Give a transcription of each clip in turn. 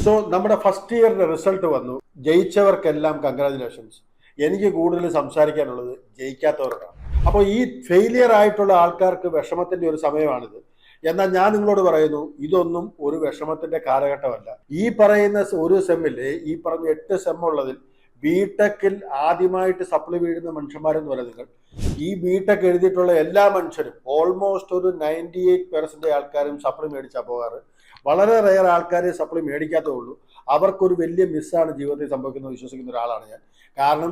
So നമ്മുടെ first ഇയറിന്റെ result വന്നു. ജയിച്ചവർക്കെല്ലാം congratulations. എനിക്ക് കൂടുതൽ സംസാരിക്കാനുള്ളത് ജയിക്കാത്തവരോടാണ്. അപ്പോൾ ഈ ഫെയിലിയർ ആയിട്ടുള്ള ആൾക്കാർക്ക് വിഷമത്തിന്റെ ഒരു സമയമാണിത്. എന്നാൽ ഞാൻ നിങ്ങളോട് പറയുന്നു, ഇതൊന്നും ഒരു വിഷമത്തിന്റെ കാലഘട്ടമല്ല. ഈ പറയുന്ന ഒരു സെമ്മില് ഈ പറഞ്ഞ 8 സെമ്മുള്ളതിൽ ബിടെക്കിൽ ആദ്യമായിട്ട് സപ്ലി വീഴുന്ന മനുഷ്യന്മാരെന്ന് പറയുന്നത് ഈ ബിടെക് എഴുതിയിട്ടുള്ള എല്ലാ മനുഷ്യരും ഓൾമോസ്റ്റ് ഒരു 98% ആൾക്കാരും സപ്ലി മേടിച്ചാൽ പോകാറ്. വളരെ റെയർ ആൾക്കാരെ സപ്ലി മേടിക്കാത്തേ അവർക്കൊരു വലിയ മിസ്സാണ് ജീവിതത്തിൽ സംഭവിക്കുന്നത് വിശ്വസിക്കുന്ന ഒരാളാണ് ഞാൻ. കാരണം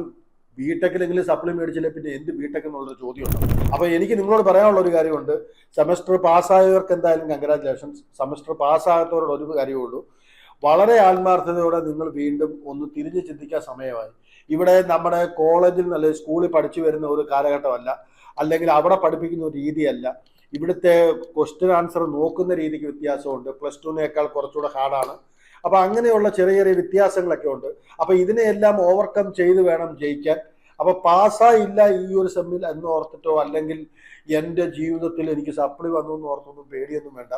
ബിടെക്കിലെങ്കിലും സപ്ലി മേടിച്ചില്ല പിന്നെ എന്ത് ബിടെക് എന്നുള്ളൊരു ചോദ്യമുണ്ട്. അപ്പോൾ എനിക്ക് നിങ്ങളോട് പറയാനുള്ള ഒരു കാര്യമുണ്ട്, സെമസ്റ്റർ പാസ്സായവർക്ക് എന്തായാലും കൺഗ്രാജുലേഷൻസ്. സെമസ്റ്റർ പാസ്സാകാത്തവരോട് ഒരു കാര്യമുള്ളൂ, വളരെ ആത്മാർത്ഥതയോടെ നിങ്ങൾ വീണ്ടും ഒന്ന് തിരിഞ്ഞ് ചിന്തിക്കാൻ സമയമായി. ഇവിടെ നമ്മുടെ കോളേജിൽ അല്ലെങ്കിൽ സ്കൂളിൽ പഠിച്ചു വരുന്ന ഒരു കാലഘട്ടമല്ല, അല്ലെങ്കിൽ അവിടെ പഠിപ്പിക്കുന്ന ഒരു രീതിയല്ല. ഇവിടുത്തെ ക്വസ്റ്റ്യൻ ആൻസർ നോക്കുന്ന രീതിക്ക് വ്യത്യാസമുണ്ട്. +2 കുറച്ചുകൂടെ ഹാർഡാണ്. അപ്പോൾ അങ്ങനെയുള്ള ചെറിയ ചെറിയ വ്യത്യാസങ്ങളൊക്കെ ഉണ്ട്. അപ്പോൾ ഇതിനെയെല്ലാം ഓവർകം ചെയ്ത് വേണം ജയിക്കാൻ. അപ്പോൾ പാസ്സായില്ല ഈ ഒരു സെമ്മിൽ എന്ന് ഓർത്തിട്ടോ അല്ലെങ്കിൽ എൻ്റെ ജീവിതത്തിൽ എനിക്ക് സപ്ലി വന്നു എന്ന് ഓർത്തൊന്നും പേടിയൊന്നും വേണ്ട.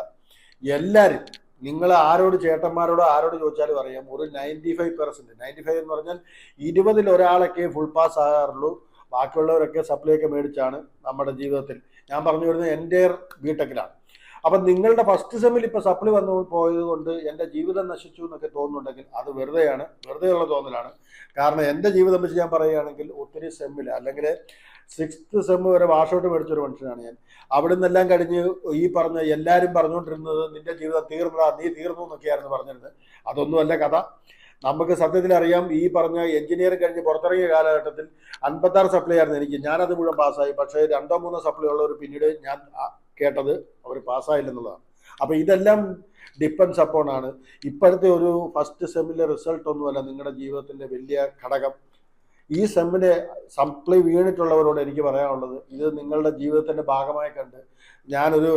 എല്ലാവരും നിങ്ങൾ ആരോട് ചേട്ടന്മാരോടോ ആരോട് ചോദിച്ചാലും അറിയാം, ഒരു 95% 95 എന്ന് പറഞ്ഞാൽ 20ൽ ഒരാളൊക്കെ ഫുൾ പാസ് ആകാറുള്ളൂ. ബാക്കിയുള്ളവരൊക്കെ സപ്ലിയൊക്കെ മേടിച്ചാണ് നമ്മുടെ ജീവിതത്തിൽ. ഞാൻ പറഞ്ഞു വരുന്നത് എൻ്റെ ബിടെക്കിലാണ്. അപ്പം നിങ്ങളുടെ ഫസ്റ്റ് സെമ്മിൽ ഇപ്പോൾ സപ്ലി വന്നു പോയത് കൊണ്ട് എൻ്റെ ജീവിതം നശിച്ചു എന്നൊക്കെ തോന്നുന്നുണ്ടെങ്കിൽ അത് വെറുതെയുള്ള തോന്നലാണ്. കാരണം എൻ്റെ ജീവിതം വെച്ച് ഞാൻ പറയുകയാണെങ്കിൽ ഒത്തിരി സെമ്മിൽ അല്ലെങ്കിൽ 6th സെമ്മ് വരെ വാഷൗട്ട് മേടിച്ചൊരു മനുഷ്യനാണ് ഞാൻ. അവിടെ നിന്നെല്ലാം കഴിഞ്ഞ് ഈ പറഞ്ഞ എല്ലാവരും പറഞ്ഞുകൊണ്ടിരുന്നത് നിന്റെ ജീവിതം തീർന്നതാ, നീ തീർന്നു എന്നൊക്കെയായിരുന്നു പറഞ്ഞിരുന്നത്. അതൊന്നുമല്ല കഥ. നമുക്ക് സത്യത്തിൽ അറിയാം, ഈ പറഞ്ഞ എഞ്ചിനീയറിംഗ് കഴിഞ്ഞ് പുറത്തിറങ്ങിയ കാലഘട്ടത്തിൽ 56 സപ്ലൈ ആയിരുന്നു എനിക്ക്. ഞാനത് മുഴുവൻ പാസ്സായി. പക്ഷേ 2-3 സപ്ലൈ ഉള്ളവർ പിന്നീട് ഞാൻ കേട്ടത് അവർ പാസ്സായില്ലെന്നുള്ളതാണ്. അപ്പോൾ ഇതെല്ലാം ഡിപ്പെൻസ് അപ്പോൺ ആണ്. ഇപ്പോഴത്തെ ഒരു ഫസ്റ്റ് സെമ്മിലെ റിസൾട്ട് ഒന്നുമല്ല നിങ്ങളുടെ ജീവിതത്തിൻ്റെ വലിയ ഘടകം. ഈ സെമ്മിന് സപ്ലൈ വീണിട്ടുള്ളവരോട് എനിക്ക് പറയാനുള്ളത്, ഇത് നിങ്ങളുടെ ജീവിതത്തിൻ്റെ ഭാഗമായി കണ്ട് ഞാനൊരു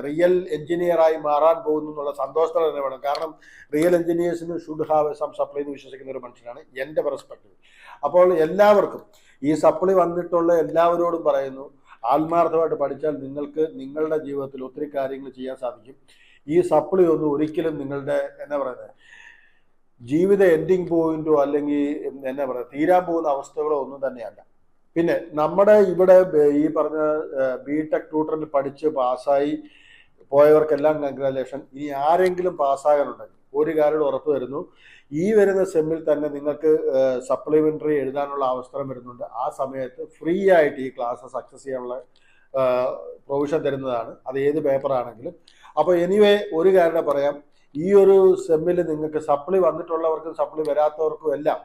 റിയൽ എഞ്ചിനീയറായി മാറാൻ പോകുന്നു എന്നുള്ള സന്തോഷത്തോടെ തന്നെ വേണം. കാരണം റിയൽ എഞ്ചിനീയേഴ്സിന് ഷുഡ് ഹാവ് സം സപ്ലൈ എന്ന് വിശ്വസിക്കുന്ന ഒരു മനുഷ്യനാണ് എൻ്റെ പെർസ്പെക്റ്റീവ്. അപ്പോൾ എല്ലാവർക്കും ഈ സപ്ലൈ വന്നിട്ടുള്ള എല്ലാവരോടും പറയുന്നു, ആത്മാർത്ഥമായിട്ട് പഠിച്ചാൽ നിങ്ങൾക്ക് നിങ്ങളുടെ ജീവിതത്തിൽ ഒത്തിരി കാര്യങ്ങൾ ചെയ്യാൻ സാധിക്കും. ഈ സപ്ലി ഒന്നും ഒരിക്കലും നിങ്ങളുടെ ജീവിത എൻഡിങ് പോയിന്റോ അല്ലെങ്കിൽ തീരാൻ പോകുന്ന അവസ്ഥകളോ ഒന്നും തന്നെയല്ല. പിന്നെ നമ്മുടെ ഇവിടെ ഈ പറഞ്ഞ ബിടെക് ട്യൂട്ടറിൽ പഠിച്ച് പാസ്സായി പോയവർക്കെല്ലാം കൺഗ്രാജുലേഷൻ. ഇനി ആരെങ്കിലും പാസ്സാകാനുണ്ടെങ്കിൽ ഒരു കാര്യം ഉറപ്പ് തരുന്നു, ഈ വരുന്ന സെമ്മിൽ തന്നെ നിങ്ങൾക്ക് സപ്ലിമെൻ്ററി എഴുതാനുള്ള അവസരം വരുന്നുണ്ട്. ആ സമയത്ത് ഫ്രീ ആയിട്ട് ഈ ക്ലാസ് സക്സസ് ചെയ്യാനുള്ള പ്രൊവിഷൻ തരുന്നതാണ്, അത് ഏത് പേപ്പറാണെങ്കിലും. അപ്പോൾ എനിവേ ഒരു കാര്യം പറയാം, ഈ ഒരു സെമ്മിൽ നിങ്ങൾക്ക് സപ്ലി വന്നിട്ടുള്ളവർക്കും സപ്ലി വരാത്തവർക്കും എല്ലാം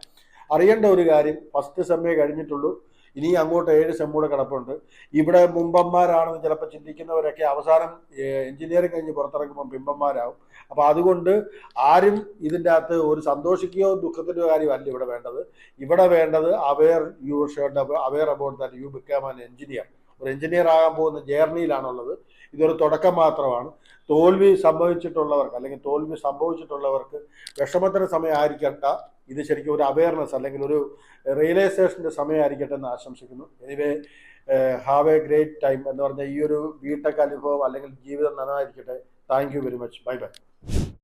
അറിയേണ്ട ഒരു കാര്യം, ഫസ്റ്റ് സെമ്മേ കഴിഞ്ഞിട്ടുള്ളൂ, ഇനി അങ്ങോട്ട് 7 സെമ്മൂടെ കിടപ്പുണ്ട്. ഇവിടെ മുമ്പന്മാരാണെന്ന് ചിലപ്പോൾ ചിന്തിക്കുന്നവരൊക്കെ അവസാനം എഞ്ചിനീയറിംഗ് കഴിഞ്ഞ് പുറത്തിറങ്ങുമ്പോൾ ബിംബന്മാരാവും. അപ്പോൾ അതുകൊണ്ട് ആരും ഇതിൻ്റെ അകത്ത് ഒരു സന്തോഷിക്കുകയോ ദുഃഖത്തിൻ്റെയോ കാര്യമല്ല ഇവിടെ വേണ്ടത്. ഇവിടെ വേണ്ടത് aware about that you become an engineer. ഒരു എഞ്ചിനീയർ ആകാൻ പോകുന്ന ജേർണിയിലാണുള്ളത്. ഇതൊരു തുടക്കം മാത്രമാണ്. തോൽവി സംഭവിച്ചിട്ടുള്ളവർക്ക് വിഷമത്തിന് സമയം ആയിരിക്കട്ട, ഇത് ശരിക്കും ഒരു അവയർനെസ് അല്ലെങ്കിൽ ഒരു റിയലൈസേഷൻ്റെ സമയമായിരിക്കട്ടെ എന്ന് ആശംസിക്കുന്നു. Anyway have a great time എന്ന് പറഞ്ഞ ഈ ഒരു ബിടെക് അനുഭവം അല്ലെങ്കിൽ ജീവിതം നന്നായിരിക്കട്ടെ. Thank you very much. Bye by.